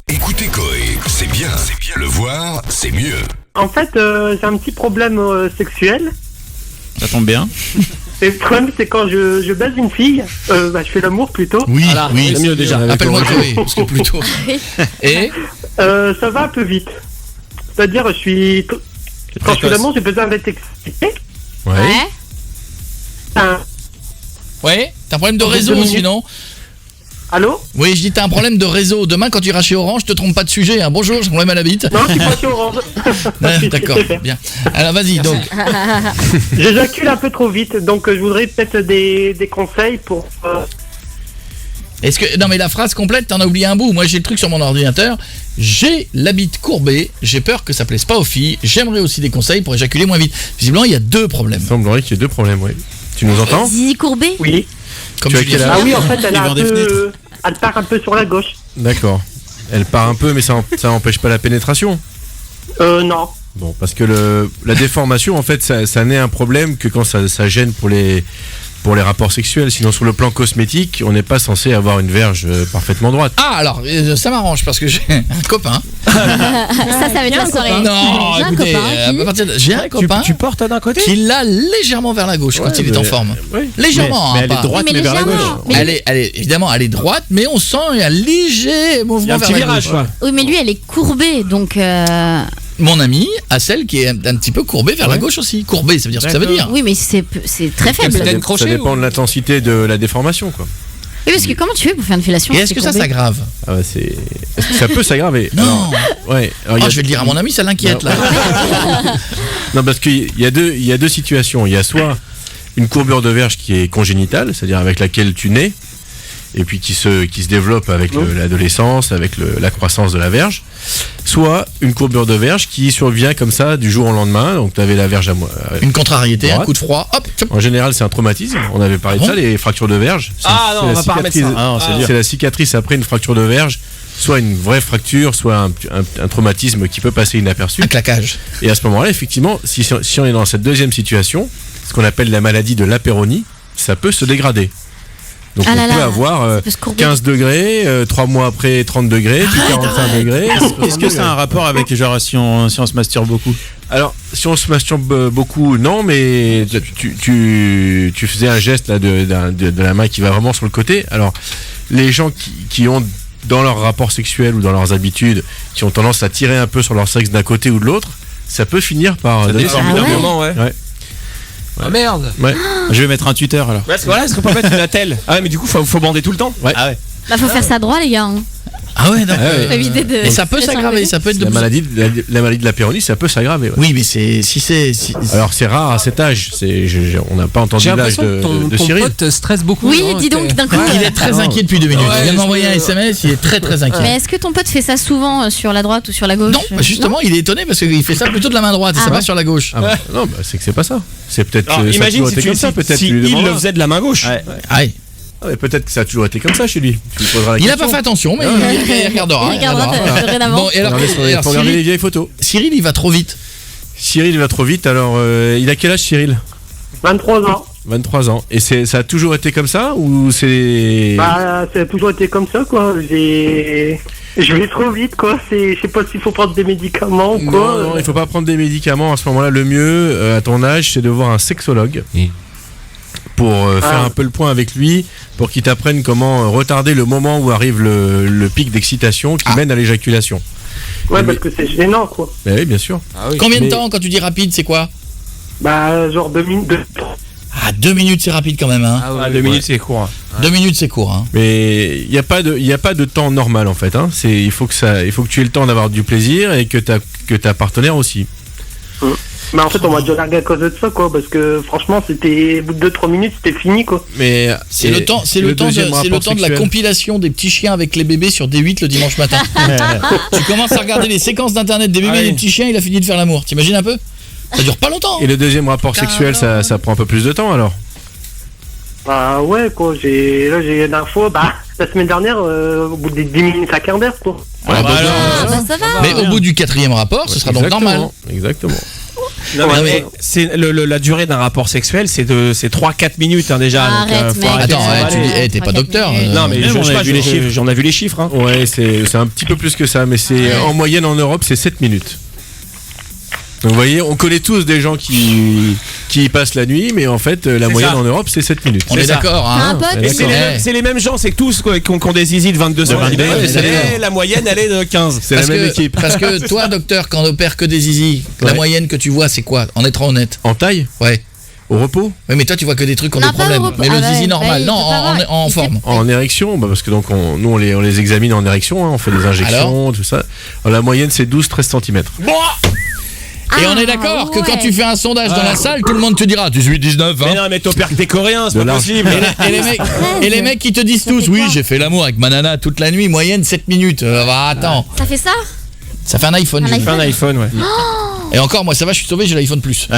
Écoutez Coé, c'est bien. Le voir, c'est mieux. En fait, j'ai un petit problème sexuel. Ça tombe bien. Et le problème, c'est quand je baise une fille, je fais l'amour plutôt. Oui, Voilà, oui, c'est mieux déjà. Appelle-moi Chloé, parce que plutôt. Et Ça va un peu vite. C'est-à-dire, quand je fais l'amour, j'ai besoin d'être excité. Ouais. Un- ouais, t'as un problème de réseau sinon. Allô? Oui, je dis t'as un problème de réseau. Demain quand tu iras chez Orange, te trompe pas de sujet. Hein. Bonjour, j'ai un problème à la bite. Non, je suis pas chez Orange. Ouais, d'accord, bien. Alors vas-y donc. J'éjacule un peu trop vite, donc je voudrais peut-être des conseils pour... Est-ce que non mais la phrase complète, t'en as oublié un bout. Moi j'ai le truc sur mon ordinateur. J'ai la bite courbée. J'ai peur que ça plaise pas aux filles. J'aimerais aussi des conseils pour éjaculer moins vite. Visiblement il y a deux problèmes. Il semblerait qu'il y ait deux problèmes, oui. Tu nous entends? Zizi courbé. Oui. Comme Tu as tu quel dis. âge? Ah oui, en fait, elle Devant des fenêtres. part un peu sur la gauche. D'accord. Elle part un peu, mais ça empêche pas la pénétration. Non. Bon, parce que la déformation, en fait, ça n'est un problème que quand ça gêne pour les rapports sexuels. Sinon, sur le plan cosmétique, on n'est pas censé avoir une verge parfaitement droite. Ah alors ça m'arrange parce que j'ai un copain. Ça va être la soirée. Non, J'ai un écoutez, copain à partir j'ai un copain Tu portes d'un côté? qui l'a légèrement vers la gauche quand il est en forme. Oui. Légèrement, Mais hein, elle est pas- droite, Oui, mais mais vers la légèrement. gauche. Mais Elle est évidemment elle est droite, mais on sent il y a un léger Il y a mouvement un vers petit la virage, gauche. quoi. Oui, mais lui, elle est courbée, donc. Mon ami a celle qui est un petit peu courbée vers la gauche aussi. Courbée, ça veut dire ce que ça veut dire. Oui, mais c'est très faible. Capitaine Oui, Crochet Ça dépend ou- de l'intensité de la déformation, quoi. parce que comment tu fais pour faire une fellation? Et est-ce que ça courbé s'aggrave? Ah bah est-ce que ça peut s'aggraver? Non. Alors, ouais. Alors, il y Oh, a- je vais le dire à mon ami, ça l'inquiète là. Non, parce qu'il y a deux situations. Il y a soit une courbure de verge qui est congénitale, c'est-à-dire avec laquelle tu nais, et puis qui se développe avec l'adolescence, avec la croissance de la verge. Soit une courbure de verge qui survient comme ça du jour au lendemain. Donc tu avais la verge à moi. Une contrariété, un Droite. coup de froid, hop, hop. En général, c'est un traumatisme. On avait parlé de ça, les fractures de verge. Ah non, on va pas remettre ça. Ah non, c'est la cicatrice après une fracture de verge, soit une vraie fracture, soit un traumatisme qui peut passer inaperçu. Un claquage. Et à ce moment-là, effectivement, si on est dans cette deuxième situation, ce qu'on appelle la maladie de l'apéronie, ça peut se dégrader. Donc Ah on là peut là, avoir ça peut se courber. 15 degrés, 3 mois après 30 degrés, puis 45 degrés. Est-ce que ça a un rapport avec genre si on se masturbe beaucoup? Alors, si on se masturbe beaucoup, non, mais tu faisais un geste là de la main qui va vraiment sur le côté. Alors, les gens qui ont dans leur rapport sexuel ou dans leurs habitudes, qui ont tendance à tirer un peu sur leur sexe d'un côté ou de l'autre, ça peut finir par donner déforme Ah d'un ouais. moment, ouais. Ouais. Ah merde. Ouais. Je vais mettre un tuteur alors. Parce que voilà, est-ce qu'on peut mettre une attelle? Ah ouais, mais du coup, faut bander tout le temps. Ouais. Ah ouais. Bah, faut faire ça droit, les gars. Hein. Ah ouais, d'accord. Faut éviter de. Et ça peut s'aggraver, ça peut être de La maladie de l'apéronie, ça peut s'aggraver. Ouais. Oui, mais si c'est Alors c'est rare à cet âge. On n'a pas entendu J'ai l'âge l'impression que de ton Cyril. pote stresse beaucoup. Oui, non, dis donc, que- d'un coup. il est très Ah, inquiet depuis 2 minutes. Ouais, Il vient de m'envoyer un je- SMS, il est très inquiet. Mais est-ce que ton pote fait ça souvent sur la droite ou sur la gauche? Non, bah justement, il est étonné parce qu'il fait ça plutôt de la main droite et Ah ça va bon sur la gauche. Ah bah, non, bah, c'est que c'est pas ça. C'est peut-être. Alors, ça a imagine toujours si été tu comme ça. Peut-être. si tu lui il le demanderas. faisait de la main gauche. Aïe. Ah, mais peut-être que ça a toujours été comme ça chez lui. Tu lui poseras la Il n'a question. pas fait attention, mais il regardera. Il regardera dorénavant. Bon, et alors, Faut regarder les vieilles photos. Cyril, il va trop vite. Cyril il va trop vite. Alors, il a quel âge, Cyril? 23 ans. 23 ans. Et ça a toujours été comme ça ou c'est? Bah, ça a toujours été comme ça, quoi. Je vais trop vite, quoi. Je sais pas s'il faut prendre des médicaments ou quoi. Non, il faut pas prendre des médicaments à ce moment-là. Le mieux, à ton âge, c'est de voir un sexologue pour faire un peu le point avec lui, pour qu'il t'apprenne comment retarder le moment où arrive le pic d'excitation qui mène à l'éjaculation. Ouais, parce que c'est gênant, quoi. Ben oui, bien sûr. Ah oui. Combien de Mais- temps quand tu dis rapide, c'est quoi? Bah, genre 2 minutes. Ah, 2 minutes, c'est rapide quand même. Hein. Ah, 2 minutes, c'est court. 2 minutes, c'est court. Hein. Mais il n'y a pas de temps normal en fait. Hein. Il faut que tu aies le temps d'avoir du plaisir et que ta partenaire aussi. Mais en fait, on m'a déjà largué à cause de ça, quoi. Parce que franchement, au bout de 2-3 minutes, c'était fini, quoi. Mais C'est le temps, c'est le temps de la compilation des petits chiens avec les bébés sur D8 le dimanche matin. Tu commences à regarder les séquences d'internet des bébés et des petits chiens, il a fini de faire l'amour. T'imagines un peu? Ça dure pas longtemps. Et le deuxième rapport sexuel, ça prend un peu plus de temps alors. Bah ouais, quoi. J'ai une info. Bah, la semaine dernière, au bout des 10 minutes, un quart d'heure, quoi. Ah, bah alors, Ah, bah ça va. mais au bout du 4e rapport, ce sera donc normal. Exactement. Non, Non, mais mais- c'est la durée d'un rapport sexuel, c'est 3-4 minutes hein, déjà. Arrête, faut mec. arrêter Attends, de ouais, s'emballer. tu dis, t'es pas 3-4 docteur. minutes. Non, mais Même on a vu les chiffres. j'en ai vu les chiffres. Hein. Ouais, c'est un petit peu plus que ça, mais c'est en moyenne en Europe, c'est 7 minutes. Donc vous voyez, on connaît tous des gens qui y passent la nuit, mais en fait, la C'est moyenne ça. en Europe, c'est 7 minutes. On C'est est ça. d'accord, T'as un hein. pote Et c'est les mêmes gens, c'est que tous quoi, qui ont des zizi de 22 De 22, cm. ouais, c'est Et la moyenne, elle est de 15. C'est la même équipe. Parce que toi, docteur, quand on opère que des zizi, la Ouais. moyenne que tu vois, c'est quoi? En étant honnête. En taille, Ouais. au repos, Oui, mais toi, tu vois que des trucs qui ont Non, des pas problèmes. au repos. Mais le Ah ouais, zizi bah, normal, il non, peut pas en voir. en Il forme. sait- en érection, parce que donc nous on les examine en érection, hein, on fait des injections, tout ça. Alors, la moyenne c'est 12-13 cm. Et on Ah, est d'accord que ouais. quand tu fais un sondage dans la salle, tout le monde te dira 18, 19, Mais 20. non, mais t'opères que des Coréens, c'est De pas large. possible. Et les mecs qui te disent Ça tous, fait oui, quoi j'ai fait l'amour avec ma nana toute la nuit, moyenne 7 minutes. Bah, attends, Ça fait ça ça fait un iPhone. Un j'ai dit. Fais un iPhone, ouais. Et encore, moi ça va, je suis sauvé, j'ai l'iPhone Plus.